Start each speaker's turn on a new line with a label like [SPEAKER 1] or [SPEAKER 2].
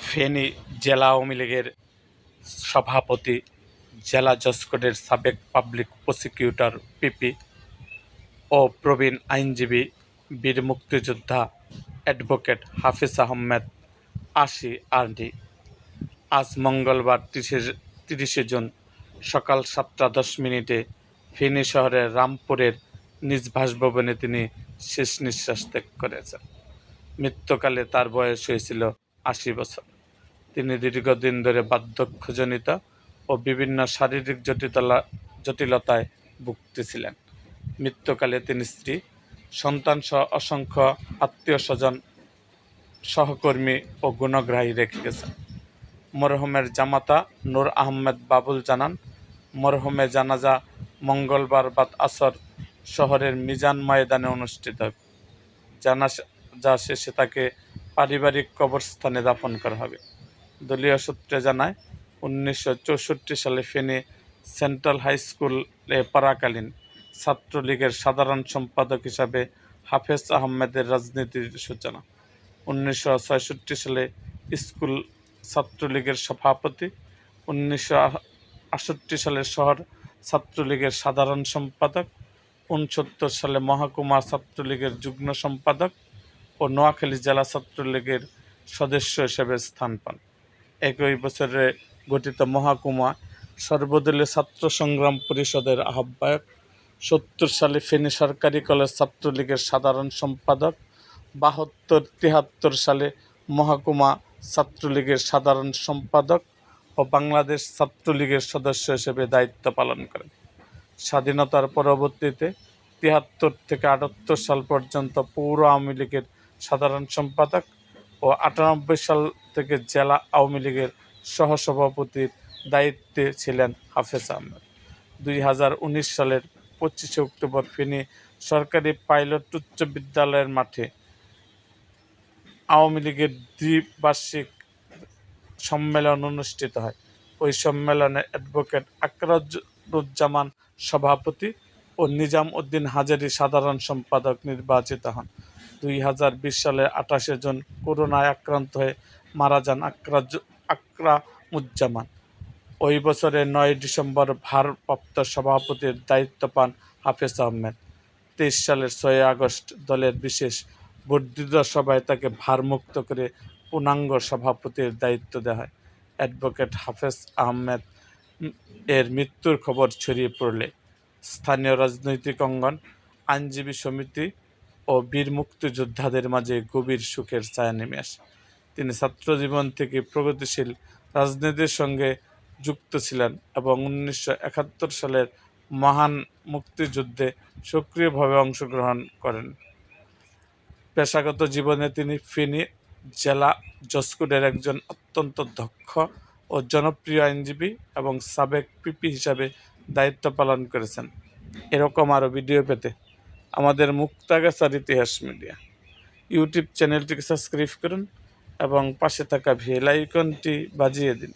[SPEAKER 1] ফেনী জেলা আওয়ামী লীগের সভাপতি, জেলা জজ কোর্টের সাবেক পাবলিক প্রসিকিউটর পিপি ও প্রবীণ আইনজীবী বীর মুক্তিযোদ্ধা অ্যাডভোকেট হাফিজ আহমেদ আশি আরডি আজ মঙ্গলবার ৩০শে জুন সকাল ৭টা ১০ মিনিটে ফেনী শহরের রামপুরের নিজ বাসভবনে তিনি শেষ নিঃশ্বাস ত্যাগ করেছেন। মৃত্যুকালে তার বয়স হয়েছিল ৮০ বছর। তিনি দীর্ঘদিন ধরে বার্ধক্যজনিত ও বিভিন্ন শারীরিক জটিলতায় ভুগতেছিলেন। মৃত্যুকালে তিনি স্ত্রী, সন্তানসহ অসংখ্য আত্মীয়স্বজন, সহকর্মী ও গুণগ্রাহী রেখে গেছেন। মরহুমের জামাতা নূর আহমেদ বাবুল জানান, মরহুমের জানাজা মঙ্গলবার বাদ আসর শহরের মিজান ময়দানে অনুষ্ঠিত হবে। জানাজা শেষে তাকে পারিবারিক কবরস্থানে দাফন করা হবে। দলীয় সূত্রে জানায়, ১৯৬৪ সালে ফেনী সেন্ট্রাল হাই স্কুলে পড়াকালীন ছাত্রলীগের সাধারণ সম্পাদক হিসাবে হাফেজ আহমেদের রাজনীতির সূচনা। ১৯৬৬ সালে স্কুল ছাত্রলীগের সভাপতি, ১৯৬৮ সালে শহর ছাত্রলীগের সাধারণ সম্পাদক, ৬৯ সালে মহকুমা ছাত্রলীগের যুগ্ম সম্পাদক ও নোয়াখালী জেলা ছাত্রলীগের সদস্য হিসেবে স্থান পান। একই বছরে গঠিত মহকুমা সর্বদলীয় ছাত্র সংগ্রাম পরিষদের আহ্বায়ক, ৭০ সালে ফেনী সরকারি কলেজ ছাত্রলীগের সাধারণ সম্পাদক, ৭২-৭৩ সালে মহকুমা ছাত্রলীগের সাধারণ সম্পাদক ও বাংলাদেশ ছাত্রলীগের সদস্য হিসেবে দায়িত্ব পালন করেন। স্বাধীনতার পরবর্তীতে ৭৩ থেকে ৭৮ সাল পর্যন্ত পৌর আওয়ামী লীগের সাধারণ সম্পাদক ও ৯৮ সাল থেকে জেলা আওয়ামী লীগের সহসভাপতির দায়িত্বে ছিলেন হাফেজ আহমেদ। ২০১৯ সালের ২৫ অক্টোবর ফেনী সরকারি পাইলট উচ্চ বিদ্যালয়ের মাঠে আওয়ামী লীগের দ্বিবার্ষিক সম্মেলন অনুষ্ঠিত হয়। ওই সম্মেলনে অ্যাডভোকেট আকরারুজ্জামান সভাপতি ও নিজাম উদ্দিন হাজারী সাধারণ সম্পাদক নির্বাচিত হন। ২০২০ সালের ২৮ জুন করোনায় আক্রান্ত হয়ে মারা যান আকরামুজ্জামান। ওই বছরের ৯ ডিসেম্বর ভারপ্রাপ্ত সভাপতির দায়িত্ব পান হাফেজ আহমেদ। ২৩ সালের ৬ আগস্ট দলের বিশেষ বর্ধিত সভায় তাকে ভারমুক্ত করে পূর্ণাঙ্গ সভাপতির দায়িত্ব দেওয়া হয়। অ্যাডভোকেট হাফেজ আহমেদ এর মৃত্যুর খবর ছড়িয়ে পড়লে স্থানীয় রাজনৈতিক অঙ্গন, আইনজীবী সমিতি ও বীর মুক্তিযোদ্ধাদের মাঝে গভীর শোকের ছায়া নেমে আসে। তিনি ছাত্রজীবন থেকে প্রগতিশীল রাজনীতির সঙ্গে যুক্ত ছিলেন এবং ১৯৭১ সালের মহান মুক্তিযুদ্ধে সক্রিয়ভাবে অংশগ্রহণ করেন। পেশাগত জীবনে তিনি ফেনী জেলা জজ কোর্টের একজন অত্যন্ত দক্ষ ও জনপ্রিয় আইনজীবী এবং সাবেক পিপি হিসাবে দায়িত্ব পালন করেছেন। এরকম আরও ভিডিও পেতে আমাদের মুক্তাগাছার ইতিহাস মিডিয়া ইউটিউব চ্যানেলটিকে সাবস্ক্রাইব করুন এবং পাশে থাকা বেল আইকনটি বাজিয়ে দিন।